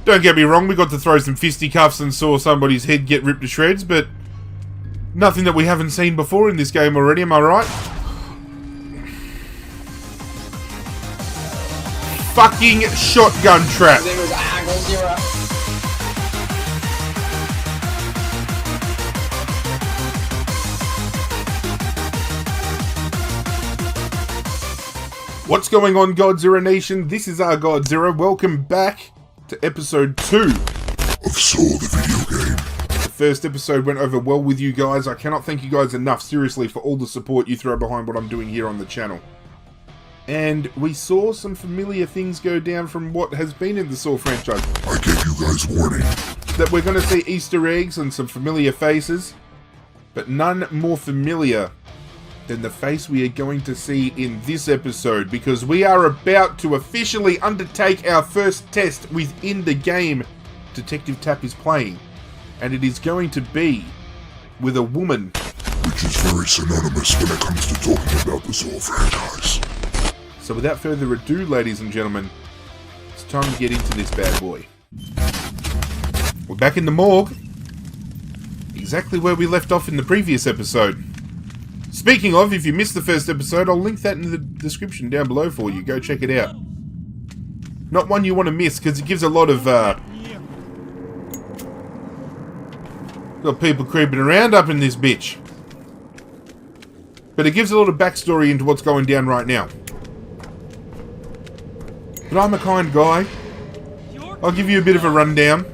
Don't get me wrong, we got to throw some fisticuffs and saw somebody's head get ripped to shreds, but nothing that we haven't seen before in this game already, am I right? Fucking shotgun trap. His name was Angle Zero. What's going on, Godzilla Nation? This is our Godzilla. Welcome back to episode 2 of Saw the Video Game. The first episode went over well with you guys. I cannot thank you guys enough, seriously, for all the support you throw behind what I'm doing here on the channel. And we saw some familiar things go down from what has been in the Saw franchise. I gave you guys warning. That we're going to see Easter eggs and some familiar faces, but none more familiar than the face we are going to see in this episode, because we are about to officially undertake our first test within the game Detective Tapp is playing, and it is going to be with a woman. Which is very synonymous when it comes to talking about the Saw franchise. So without further ado, ladies and gentlemen, it's time to get into this bad boy. We're back in the morgue, exactly where we left off in the previous episode. Speaking of, if you missed the first episode, I'll link that in the description down below for you. Go check it out. Not one you want to miss, because it gives a lot of, got people creeping around up in this bitch. But it gives a lot of backstory into what's going down right now. But I'm a kind guy. I'll give you a bit of a rundown.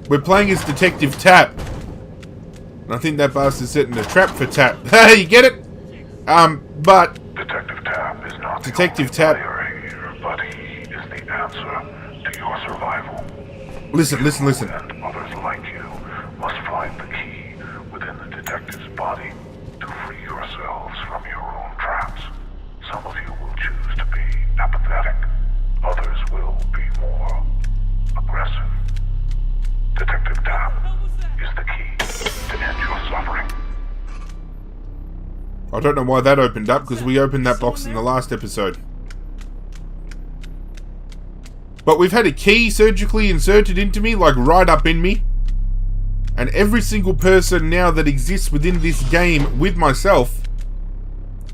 We're playing as Detective Tapp. I think that bastard's setting a trap for Tapp. Hey, you get it? But Detective Tapp is not Detective Tapp. Here, but he is the answer to your survival. Listen. And others like you must find the key within the detective's body to free yourselves from your own traps. Some of you will choose to be apathetic. Others will be more aggressive. Detective Tapp is the key to end your suffering. I don't know why that opened up, because we opened that box in the last episode. But we've had a key surgically inserted into me, like right up in me. And every single person now that exists within this game with myself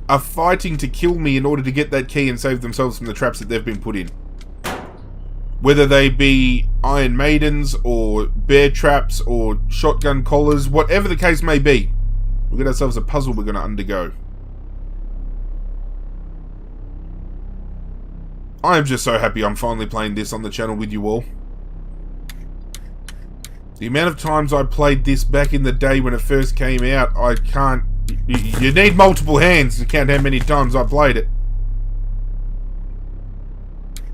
are fighting to kill me in order to get that key and save themselves from the traps that they've been put in. Whether they be Iron Maidens, or bear traps, or shotgun collars, whatever the case may be. We've got ourselves a puzzle we're going to undergo. I am just so happy I'm finally playing this on the channel with you all. The amount of times I played this back in the day when it first came out, I can't... You need multiple hands to count how many times I played it.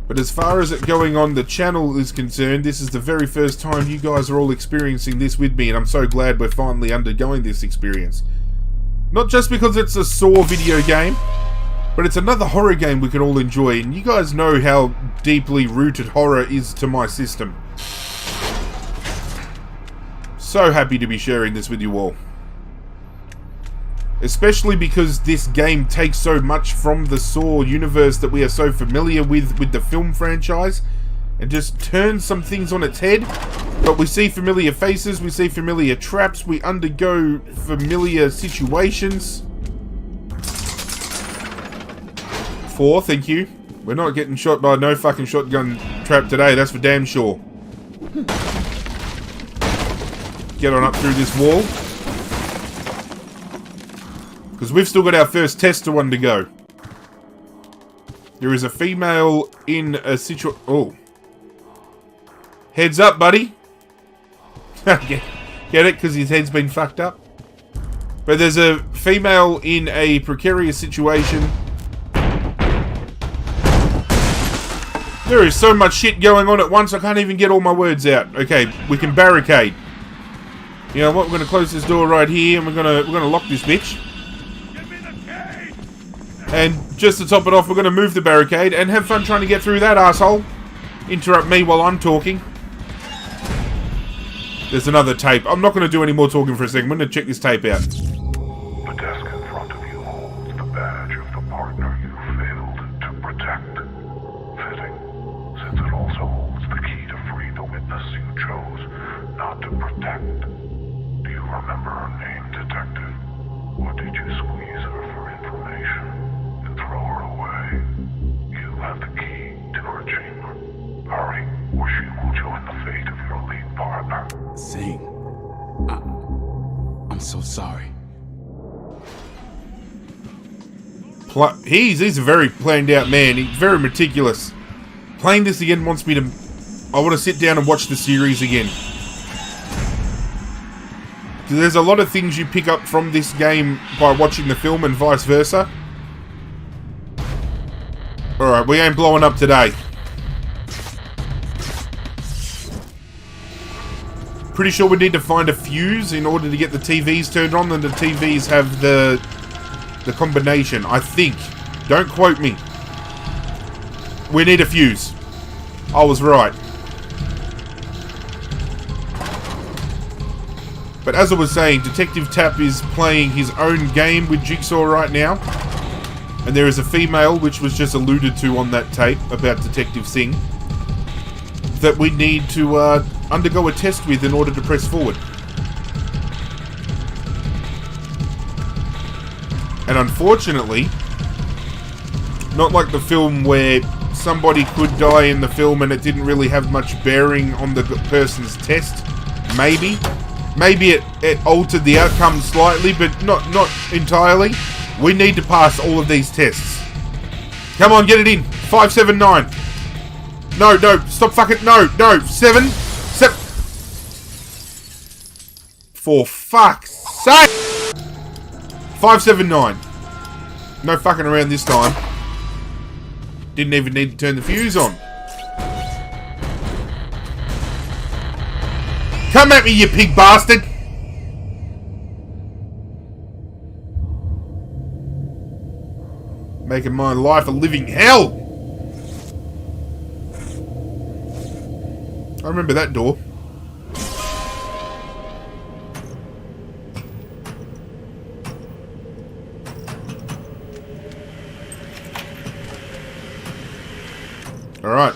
But as far as it going on the channel is concerned, this is the very first time you guys are all experiencing this with me, and I'm so glad we're finally undergoing this experience. Not just because it's a Saw video game, but it's another horror game we can all enjoy, and you guys know how deeply rooted horror is to my system. So happy to be sharing this with you all. Especially because this game takes so much from the Saw universe that we are so familiar with the film franchise, and just turns some things on its head. But we see familiar faces, we see familiar traps, we undergo familiar situations. 4, thank you. We're not getting shot by no fucking shotgun trap today, that's for damn sure. Get on up through this wall. Because we've still got our first test to undergo. There is a female in a Oh. Heads up, buddy. Get it? Because his head's been fucked up. But there's a female in a precarious situation. There is so much shit going on at once, I can't even get all my words out. Okay, we can barricade. You know what? We're going to close this door right here, and we're gonna lock this bitch. And just to top it off, we're going to move the barricade and have fun trying to get through that asshole. Interrupt me while I'm talking. There's another tape. I'm not going to do any more talking for a second. I'm going to check this tape out. The desk in front of you holds the badge of the partner you failed to protect. Fitting, since it also holds the key to freedom chose not to protect. Do you remember her name, Detective? Or did you squeeze her for information and throw her away? You have the key to her chamber. Hurry, or she will join the fate of your lead partner. Sing. I'm so sorry. He's a very planned out man. He's very meticulous. Playing this again wants me to... I want to sit down and watch the series again. There's a lot of things you pick up from this game by watching the film and vice versa. Alright, we ain't blowing up today. Pretty sure we need to find a fuse in order to get the TVs turned on, and the TVs have the combination, I think. Don't quote me. We need a fuse. I was right. But as I was saying, Detective Tapp is playing his own game with Jigsaw right now. And there is a female, which was just alluded to on that tape about Detective Singh, that we need to undergo a test with in order to press forward. And unfortunately, not like the film where somebody could die in the film and it didn't really have much bearing on the person's test. Maybe it altered the outcome slightly, but not entirely. We need to pass all of these tests. Come on, get it in. 579. No, stop fucking, no, 7. For fuck's sake. 579. No fucking around this time. Didn't even need to turn the fuse on. Come at me, you pig bastard! Making my life a living hell! I remember that door. Alright.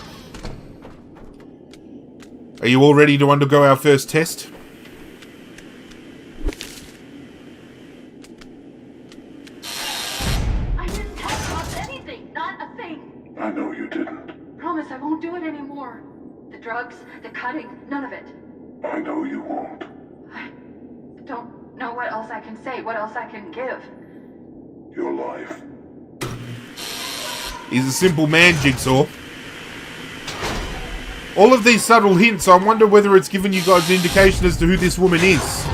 Are you all ready to undergo our first test? I didn't touch anything, not a thing. I know you didn't. Promise I won't do it anymore. The drugs, the cutting, none of it. I know you won't. I don't know what else I can say, what else I can give. Your life. He's a simple man, Jigsaw. All of these subtle hints, I wonder whether it's given you guys an indication as to who this woman is.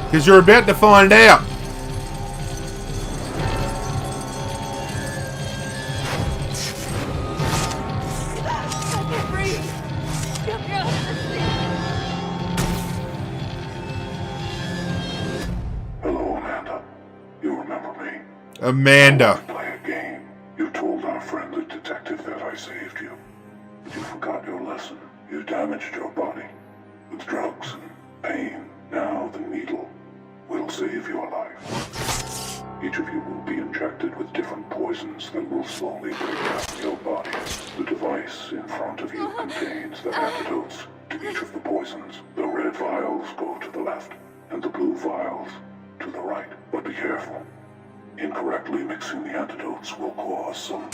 Because you're about to find out. I can't breathe. Get me out of this thing. Hello, Amanda. You remember me? Amanda. Play a game. You told our friend the detective that I saved you. But you forgot your lesson. You damaged your body with drugs and pain. Now the needle will save your life. Each of you will be injected with different poisons that will slowly break down your body. The device in front of you contains the antidotes to each of the poisons. The red vials go to the left, and the blue vials to the right. But be careful. Incorrectly mixing the antidotes will cause some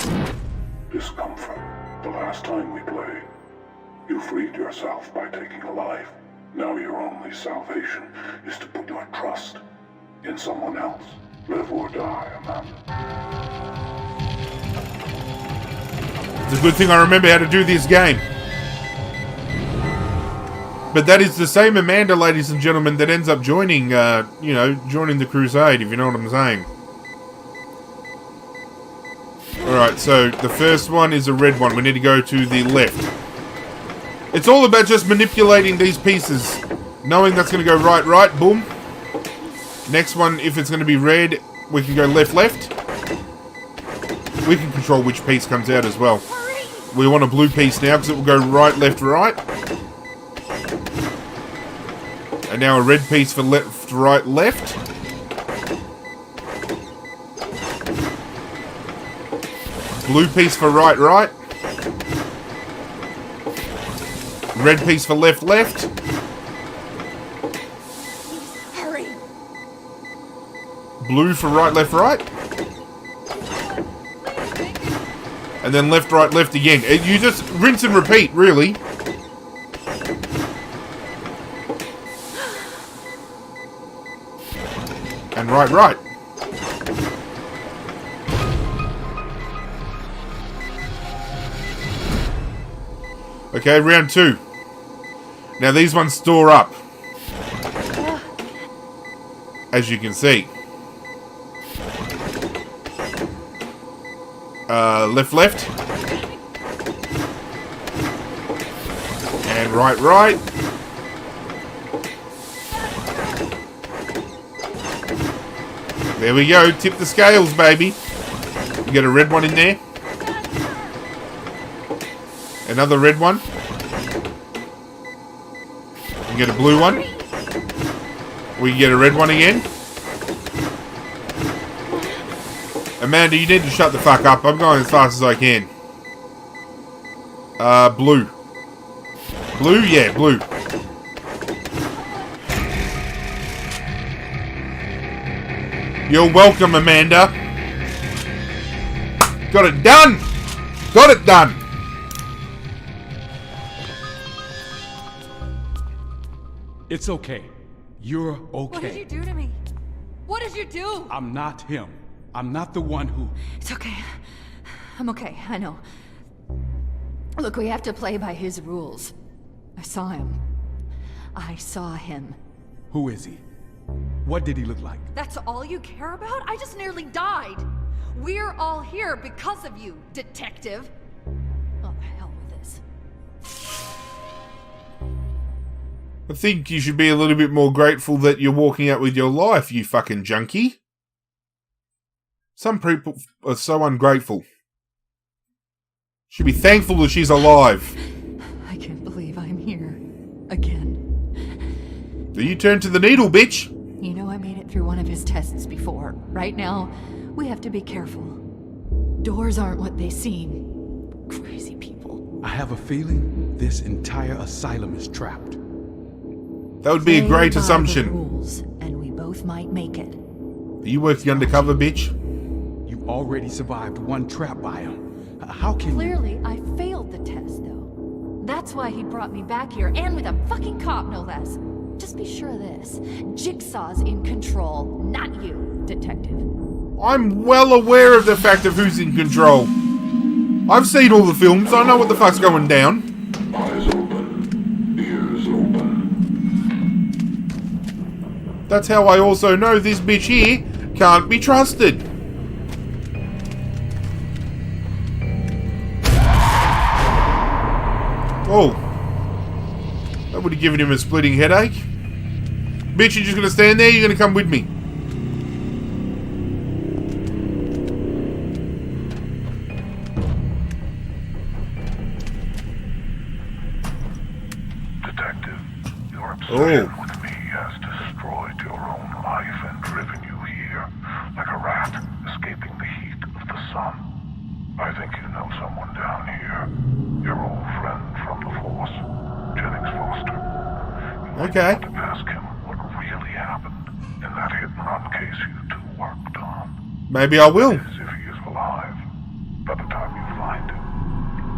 discomfort. The last time we played, you freed yourself by taking a life. Now your only salvation is to put your trust in someone else. Live or die, Amanda. It's a good thing I remember how to do this game. But that is the same Amanda, ladies and gentlemen, that ends up joining, joining the crusade, if you know what I'm saying. Alright, so the first one is a red one. We need to go to the left. It's all about just manipulating these pieces. Knowing that's going to go right, boom. Next one, if it's going to be red, we can go left. We can control which piece comes out as well. We want a blue piece now because it will go right. And now a red piece for left. Blue piece for right. Red piece for left, left. Hurry. Blue for right, left, right. And then left, right, left again. You just rinse and repeat, really. And right, right. Okay, round 2. Now these ones store up. As you can see. Left, left. And right, right. There we go. Tip the scales, baby. You get a red one in there. Another red one. You get a blue one. We get a red one again. Amanda, you need to shut the fuck up. I'm going as fast as I can. Blue. Blue? Yeah, blue. You're welcome, Amanda. Got it done! Got it done! It's okay. You're okay. What did you do to me? What did you do? I'm not him. I'm not the one who... It's okay. I'm okay, I know. Look, we have to play by his rules. I saw him. I saw him. Who is he? What did he look like? That's all you care about? I just nearly died. We're all here because of you, detective. Oh, the hell with this. I think you should be a little bit more grateful that you're walking out with your life, you fucking junkie. Some people are so ungrateful. Should be thankful that she's alive. I can't believe I'm here. Again. Do you turn to the needle, bitch? You know I made it through one of his tests before. Right now, we have to be careful. Doors aren't what they seem. Crazy people. I have a feeling this entire asylum is trapped. That would be a great Play by assumption. the rules, and we both might make it. Are you working undercover, bitch? You already survived one trap by him. How can Clearly, I failed the test, though. That's why he brought me back here, and with a fucking cop, no less. Just be sure of this. Jigsaw's in control, not you, detective. I'm well aware of the fact of who's in control. I've seen all the films. I know what the fuck's going down. Eyes open, ears open. That's how I also know this bitch here can't be trusted. Oh. That would have given him a splitting headache. Bitch, you're just gonna stand there? You're gonna come with me. Detective, your obsession with me has destroyed your own life and driven you here, like a rat escaping the heat of the sun. I think you know someone down here. Your old friend from the Force, Jennings Foster. You might Okay. want to ask him what really happened in that hit-and-run case you two worked on. Maybe I will. As if he is alive. By the time you find him,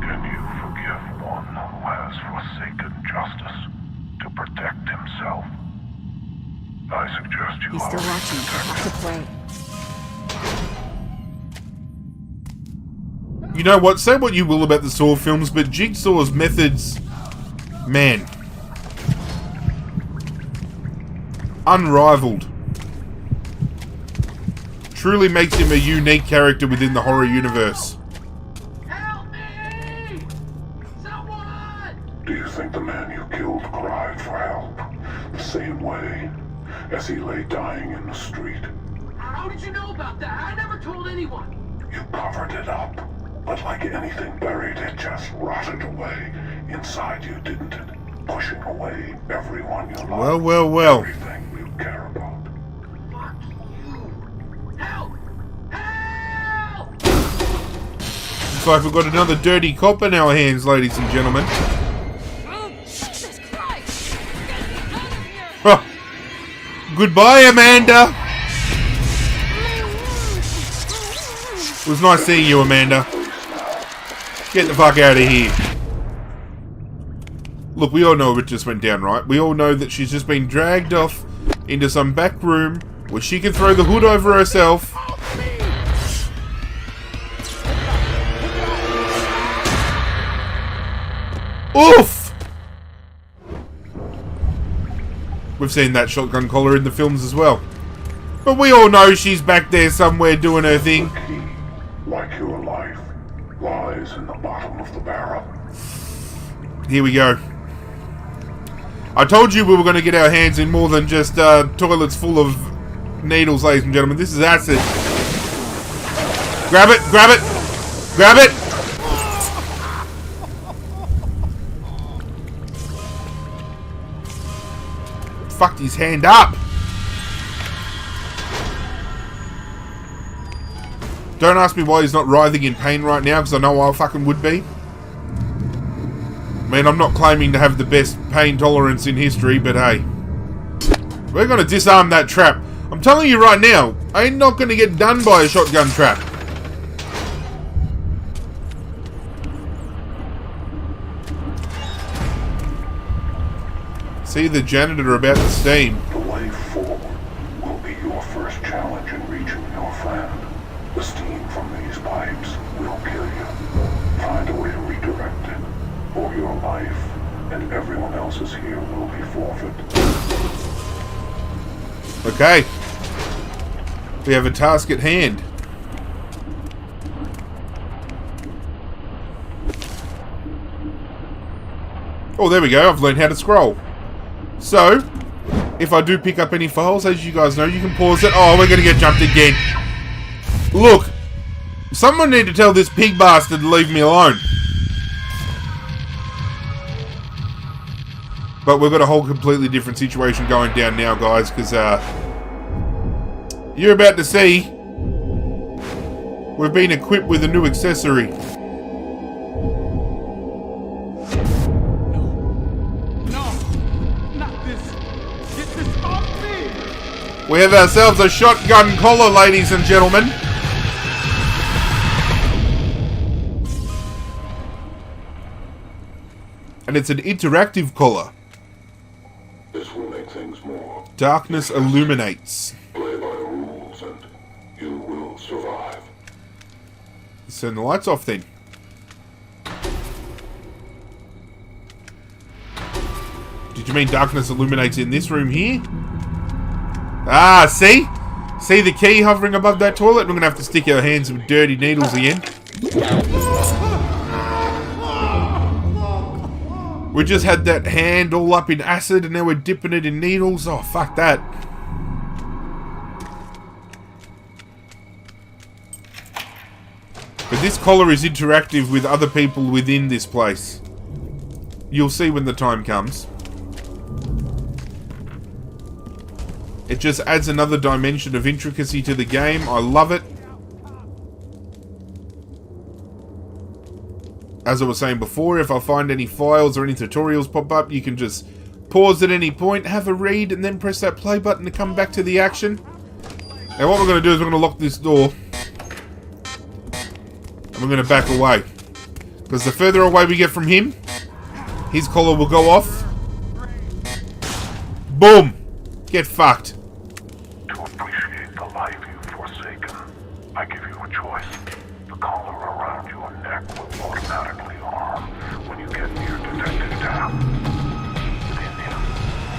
can you forgive one who has forsaken justice to protect himself? I suggest you He's still are watching. I have to play. You know what? Say what you will about the Saw films, but Jigsaw's methods... Man. Unrivaled. Truly makes him a unique character within the horror universe. Help me! Someone! Do you think the man you killed cried for help the same way as he lay dying in the street? How did you know about that? I never told anyone. You covered it up, but like anything buried, it just rotted away inside you, didn't it? Pushing away everyone you love. Well, well, well. Everything you care about. Fuck you! Help! Help! Looks like we've got another dirty cop in our hands, ladies and gentlemen. Goodbye, Amanda. It was nice seeing you, Amanda. Get the fuck out of here. Look, we all know what just went down, right? We all know that she's just been dragged off into some back room where she can throw the hood over herself. Oof! We've seen that shotgun collar in the films as well. But we all know she's back there somewhere doing her thing. The key, like your life, lies in the bottom of the barrel. Here we go. I told you we were going to get our hands in more than just toilets full of needles, ladies and gentlemen. This is acid. Grab it, grab it, grab it! Fucked his hand up. Don't ask me why he's not writhing in pain right now, because I know I fucking would be. I mean, I'm not claiming to have the best pain tolerance in history, but hey. We're going to disarm that trap. I'm telling you right now, I ain't not going to get done by a shotgun trap. See the janitor about to steam. The way forward will be your first challenge in reaching your friend. The steam from these pipes will kill you. Find a way to redirect it, or your life and everyone else's here will be forfeit. Okay. We have a task at hand. Oh, there we go. I've learned how to scroll. So, if I do pick up any files, as you guys know, you can pause it. Oh, we're going to get jumped again. Look, someone need to tell this pig bastard to leave me alone. But we've got a whole completely different situation going down now, guys, because you're about to see we've been equipped with a new accessory. We have ourselves a shotgun collar, ladies and gentlemen. And it's an interactive collar. This will make things more. Darkness illuminates. Play by the rules and you will survive. Let's turn the lights off then. Did you mean darkness illuminates in this room here? Ah, see? See the key hovering above that toilet? We're going to have to stick our hands with dirty needles again. We just had that hand all up in acid and now we're dipping it in needles. Oh, fuck that. But this collar is interactive with other people within this place. You'll see when the time comes. It just adds another dimension of intricacy to the game. I love it. As I was saying before, if I find any files or any tutorials pop up, you can just pause at any point, have a read, and then press that play button to come back to the action. Now what we're going to do is we're going to lock this door. And we're going to back away. Because the further away we get from him, his collar will go off. Boom! Get fucked. To appreciate the life you've forsaken, I give you a choice. The collar around your neck will automatically arm when you get near Detective Tapp. Within him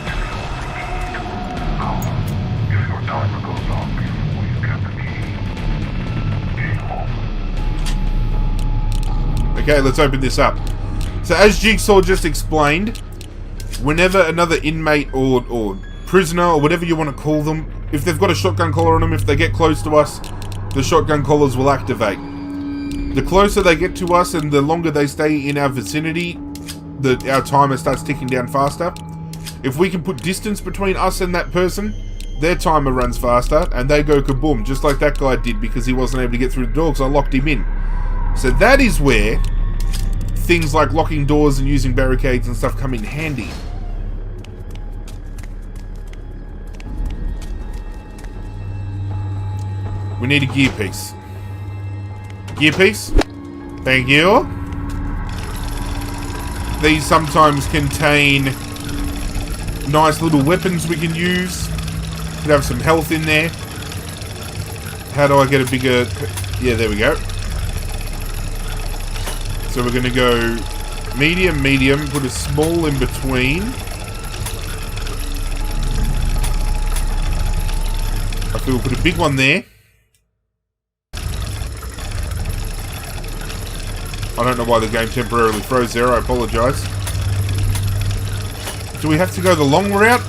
is the only key to the collar. If your timer goes off before you get the key, game over. Okay, let's open this up. So as Jigsaw just explained, whenever another inmate or prisoner or whatever you want to call them, if they've got a shotgun collar on them, if they get close to us, the shotgun collars will activate. The closer they get to us and the longer they stay in our vicinity, our timer starts ticking down faster. If we can put distance between us and that person, their timer runs faster and they go kaboom, just like that guy did because he wasn't able to get through the door because I locked him in. So that is where things like locking doors and using barricades and stuff come in handy. We need a gear piece. Gear piece? Thank you. These sometimes contain nice little weapons we can use. Could have some health in there. How do I get a bigger... Yeah, there we go. So we're going to go medium, medium, put a small in between. I feel we'll put a big one there. I don't know why the game temporarily froze there, I apologise. Do we have to go the long route?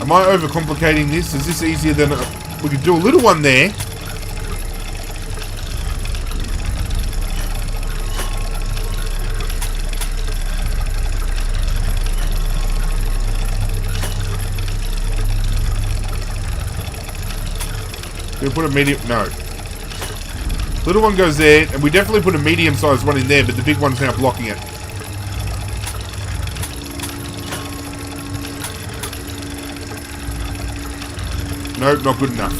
Am I overcomplicating this? Is this easier than... We could do a little one there. Do we put a medium? No. Little one goes there, and we definitely put a medium-sized one in there, but the big one's now blocking it. Nope, not good enough.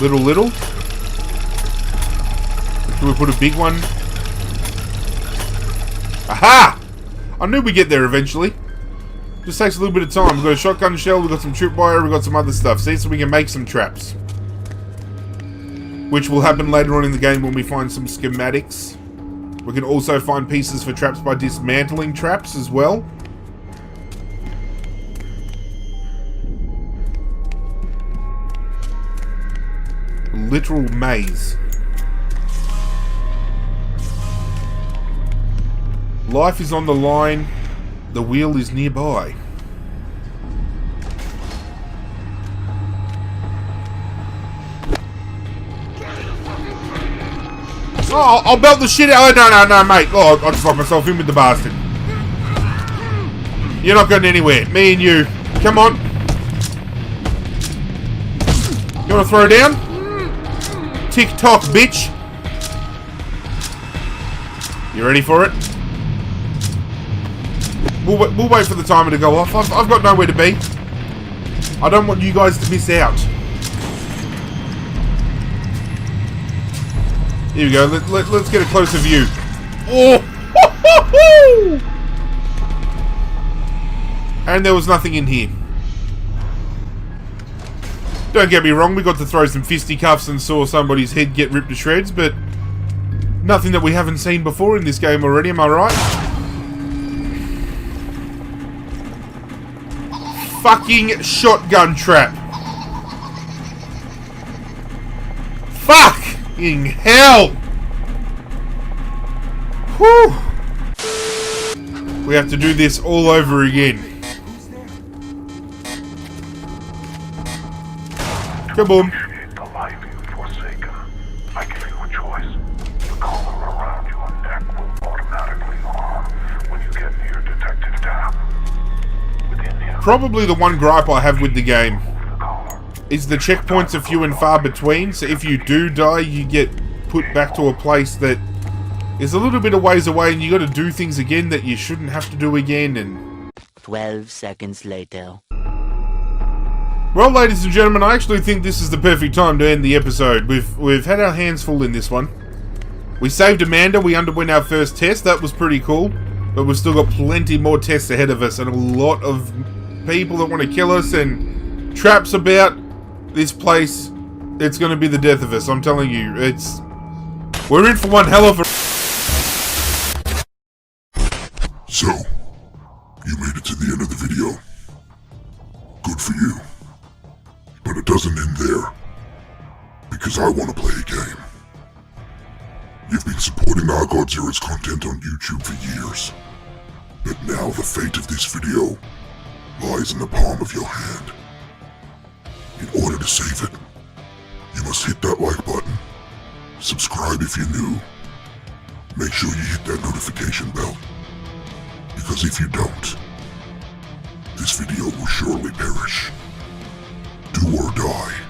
Little. Do we put a big one? Aha! I knew we'd get there eventually. Just takes a little bit of time. We've got a shotgun shell, we've got some tripwire, we've got some other stuff. See, so we can make some traps. Which will happen later on in the game when we find some schematics. We can also find pieces for traps by dismantling traps as well. Literal maze. Life is on the line. The wheel is nearby. Oh, I'll belt the shit out. Oh, no, mate. Oh, I just locked myself in with the bastard. You're not going anywhere. Me and you. Come on. You want to throw down? Tick-tock, bitch. You ready for it? We'll wait for the timer to go off. I've got nowhere to be. I don't want you guys to miss out. Here we go. Let's get a closer view. Oh! And there was nothing in here. Don't get me wrong, we got to throw some fisticuffs and saw somebody's head get ripped to shreds, but nothing that we haven't seen before in this game already, am I right? Fucking shotgun trap. Fucking hell! Whew! We have to do this all over again. Kaboom. Appreciate the life you've forsaken. I give you a choice. The collar around your neck will automatically harm when you get near Detective Tapp. Within him, Probably the one gripe I have with the game remove the collar. is the checkpoints are few and far between, so if you do die, you get put back to a place that is a little bit of ways away, and you got to do things again that you shouldn't have to do again, and... 12 seconds later. Well, ladies and gentlemen, I actually think this is the perfect time to end the episode. We've had our hands full in this one. We saved Amanda, we underwent our first test, that was pretty cool, but we've still got plenty more tests ahead of us, and a lot of people that want to kill us, and traps about. This place, it's going to be the death of us, I'm telling you. We're in for one hell of a... So, you made it to the end of the video. Good for you. But it doesn't end there. Because I want to play a game. You've been supporting Argod Zero's content on YouTube for years. But now the fate of this video lies in the palm of your hand. In order to save it, you must hit that like button, subscribe if you're new, make sure you hit that notification bell, because if you don't, this video will surely perish. Goodbye.